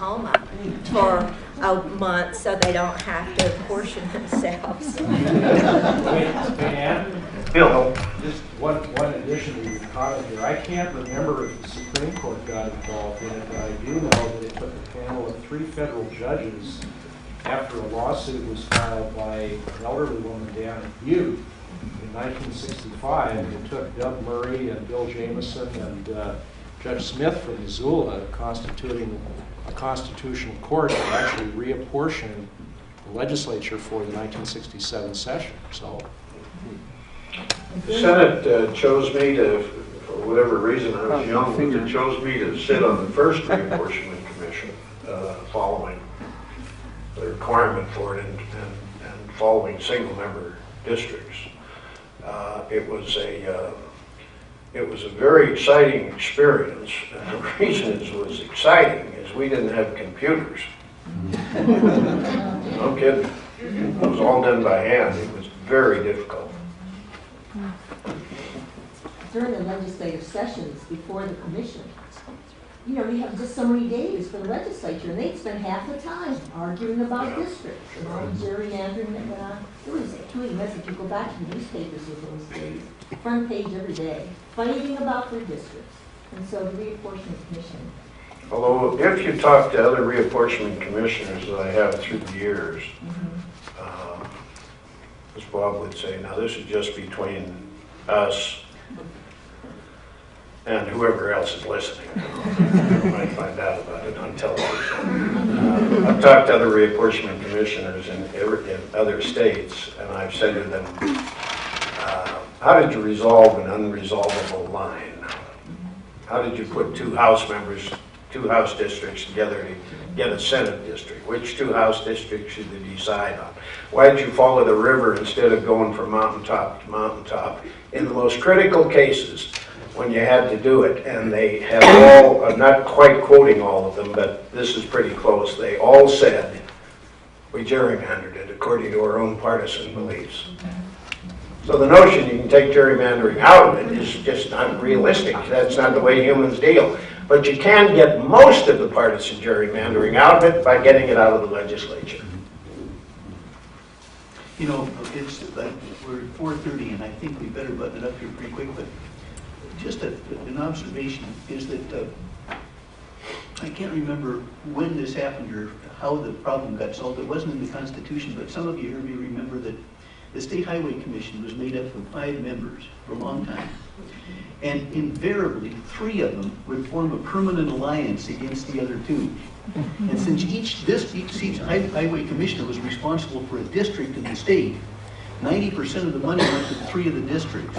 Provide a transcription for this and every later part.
Oklahoma for a month so they don't have to apportion themselves. Bill, just one addition to your comment here. I can't remember if the Supreme Court got involved in it, but I do know that it took a panel of 3 federal judges after a lawsuit was filed by an elderly woman down in Butte in 1965. It took Doug Murray and Bill Jameson and Judge Smith from Missoula constituting a constitutional court to actually reapportion the legislature for the 1967 session. So. The Senate chose me to, for whatever reason, I was young, but it chose me to sit on the first reapportionment commission following the requirement for it and following single-member districts. It was a very exciting experience, and the reason it was exciting is we didn't have computers. No kidding. It was all done by hand. It was very difficult. During the legislative sessions before the commission, you know, we have just so many days for the legislature, and they'd spend half the time arguing about districts and all the gerrymandering that went on. It was truly a mess. If you go back to the newspapers of those days, front page every day, fighting about their districts. And so the reapportionment commission. Although, if you talk to other reapportionment commissioners that I have through the years, as Bob would say, now this is just between us and whoever else is listening. You might find out about it on television. I've talked to other reapportionment commissioners in other states, and I've said to them, how did you resolve an unresolvable line? How did you put 2 House members, 2 House districts together to get a Senate district? Which 2 House districts should they decide on? Why did you follow the river instead of going from mountaintop to mountaintop? In the most critical cases, when you had to do it, and they have all, I'm not quite quoting all of them, but this is pretty close, they all said, we gerrymandered it according to our own partisan beliefs. So the notion you can take gerrymandering out of it is just not realistic. That's not the way humans deal. But you can get most of the partisan gerrymandering out of it by getting it out of the legislature. You know, it's like we're at 4:30, and I think we better button it up here pretty quick, but just an observation is that I can't remember when this happened or how the problem got solved. It wasn't in the Constitution, but some of you heard me remember that the State Highway Commission was made up of 5 members for a long time. And invariably, 3 of them would form a permanent alliance against the other 2. And since each highway commissioner was responsible for a district in the state, 90% of the money went to 3 of the districts.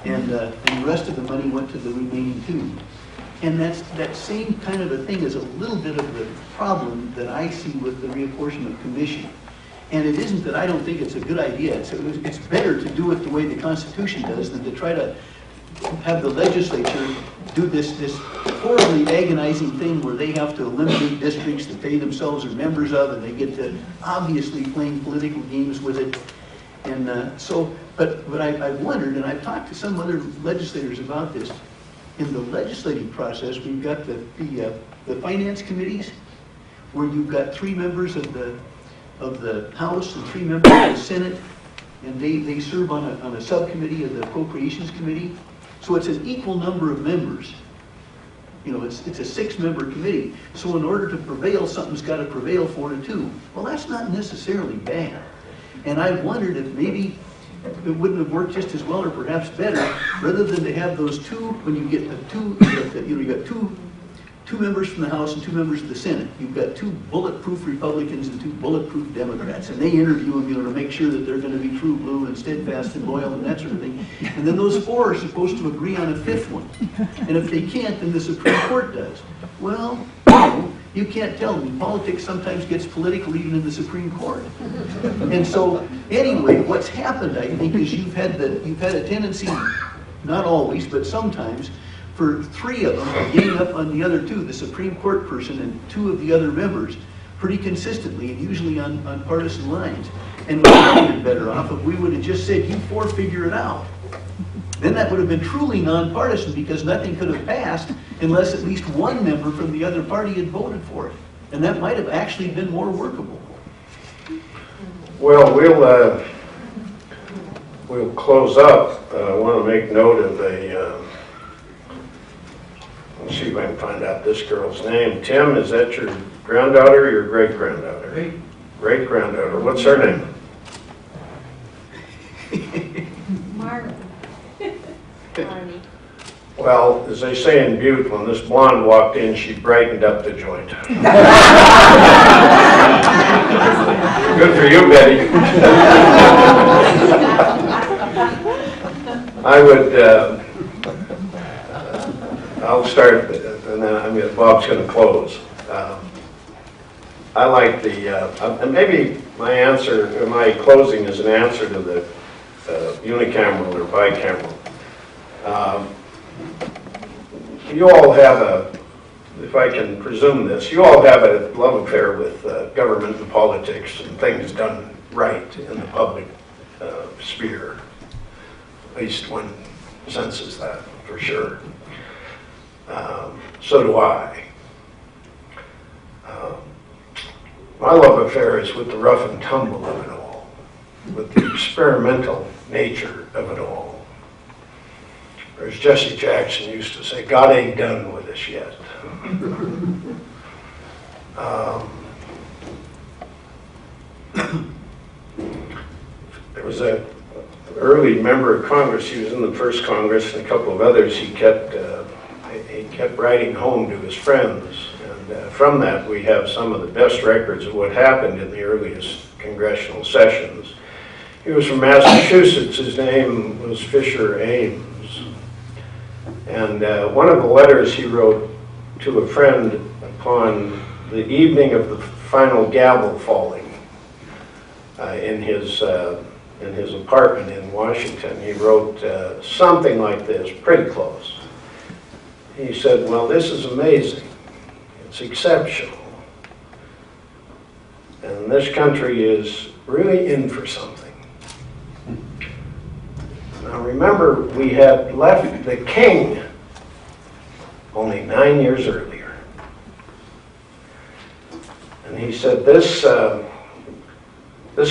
And the rest of the money went to the remaining 2. And that same kind of a thing is a little bit of the problem that I see with the reapportionment commission. And it isn't that I don't think it's a good idea. It's better to do it the way the Constitution does than to try to have the legislature do this horribly agonizing thing where they have to eliminate districts that they themselves are members of, and they get to obviously playing political games with it. And but I wondered, and I've talked to some other legislators about this. In the legislative process, we've got the finance committees, where you've got 3 members of the House and 3 members of the Senate, and they serve on a subcommittee of the Appropriations Committee. So it's an equal number of members. You know, it's a 6-member committee. So in order to prevail, something's got to prevail 4-2. Well, that's not necessarily bad. And I wondered if maybe it wouldn't have worked just as well, or perhaps better, rather than to have those 2. When you get you got two members from the House and 2 members of the Senate. You've got 2 bulletproof Republicans and 2 bulletproof Democrats, and they interview them, to make sure that they're going to be true blue and steadfast and loyal and that sort of thing. And then those 4 are supposed to agree on a 5th one. And if they can't, then the Supreme Court does. Well, you can't tell. I mean, politics sometimes gets political even in the Supreme Court. And so, anyway, what's happened, I think, is you've had a tendency, not always, but sometimes, for 3 of them to gang up on the other 2, the Supreme Court person and 2 of the other members, pretty consistently, and usually on partisan lines. And we would have been better off if we would have just said, you 4 figure it out. then that would have been truly nonpartisan because nothing could have passed unless at least one member from the other party had voted for it. And that might have actually been more workable. Well, we'll close up. I want to make note of let's see if I can find out this girl's name. Tim, is that your granddaughter or your great-granddaughter? Great-granddaughter. What's her name? Marnie. Marnie. Well, as they say in Butte, when this blonde walked in, she brightened up the joint. Good for you, Betty. I would, I'll start, and then Bob's going to close. I like and maybe my answer, or my closing is an answer to the unicameral or bicameral. You all have if I can presume this, you all have a love affair with government and politics and things done right in the public sphere. At least one senses that, for sure. So do I. My love affair is with the rough and tumble of it all, with the experimental nature of it all. Or as Jesse Jackson used to say, God ain't done with us yet. There was an early member of Congress, he was in the first Congress, and a couple of others, he kept writing home to his friends. And from that, we have some of the best records of what happened in the earliest congressional sessions. He was from Massachusetts. His name was Fisher Ames. And one of the letters he wrote to a friend upon the evening of the final gavel falling in his apartment in Washington, he wrote something like this, pretty close. He said, well, this is amazing. It's exceptional. And this country is really in for something. Now remember, we had left the king only 9 years earlier. And he said, this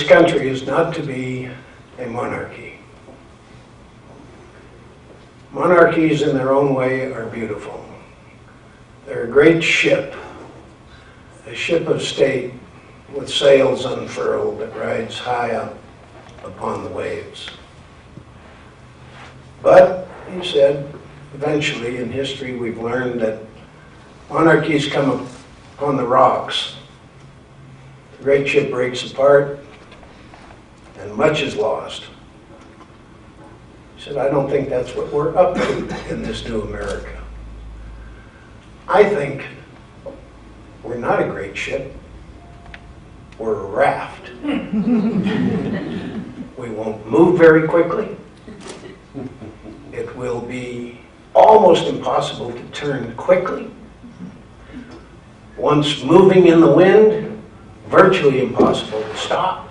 country is not to be a monarchy. Monarchies in their own way are beautiful. They're a great ship, a ship of state with sails unfurled that rides high up upon the waves. But, he said, eventually in history we've learned that monarchies come upon the rocks. The great ship breaks apart and much is lost. He said, I don't think that's what we're up to in this new America. I think we're not a great ship, we're a raft. We won't move very quickly. It will be almost impossible to turn quickly. Once moving in the wind, virtually impossible to stop.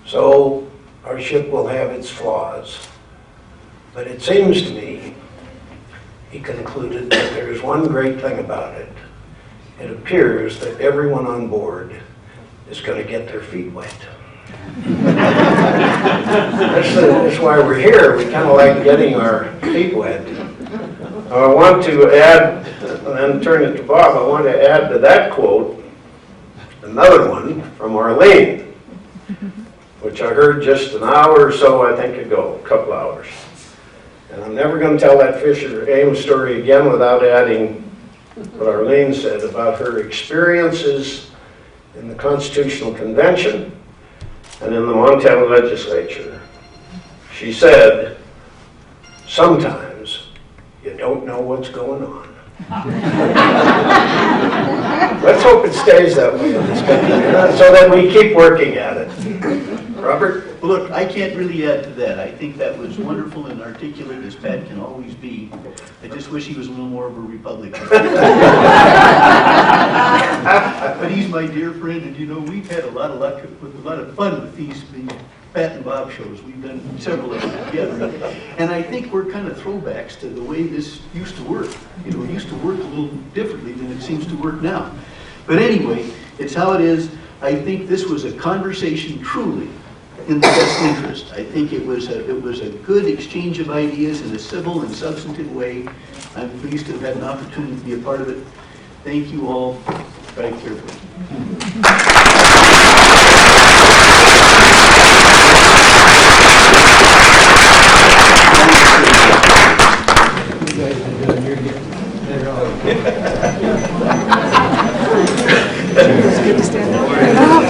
So our ship will have its flaws. But it seems to me, he concluded, that there's one great thing about it. It appears that everyone on board is going to get their feet wet. That's why we're here. We kind of like getting our feet wet. I want to add, and then turn it to Bob, I want to add to that quote another one from Arlene, which I heard just an hour or so, I think, ago, a couple hours. And I'm never going to tell that Fisher Ames story again without adding what Arlene said about her experiences in the Constitutional Convention and in the Montana legislature. She said, sometimes you don't know what's going on. Let's hope it stays that way in this country, so that we keep working at it. Robert? Well, look, I can't really add to that. I think that was wonderful and articulate as Pat can always be. I just wish he was a little more of a Republican. But he's my dear friend, and you know, we've had a lot of luck, with a lot of fun with these Pat and Bob shows. We've done several of them together. And I think we're kind of throwbacks to the way this used to work. You know, it used to work a little differently than it seems to work now. But anyway, it's how it is. I think this was a conversation truly in the best interest. I think it was a good exchange of ideas in a civil and substantive way. I'm pleased to have had an opportunity to be a part of it. Thank you all very carefully.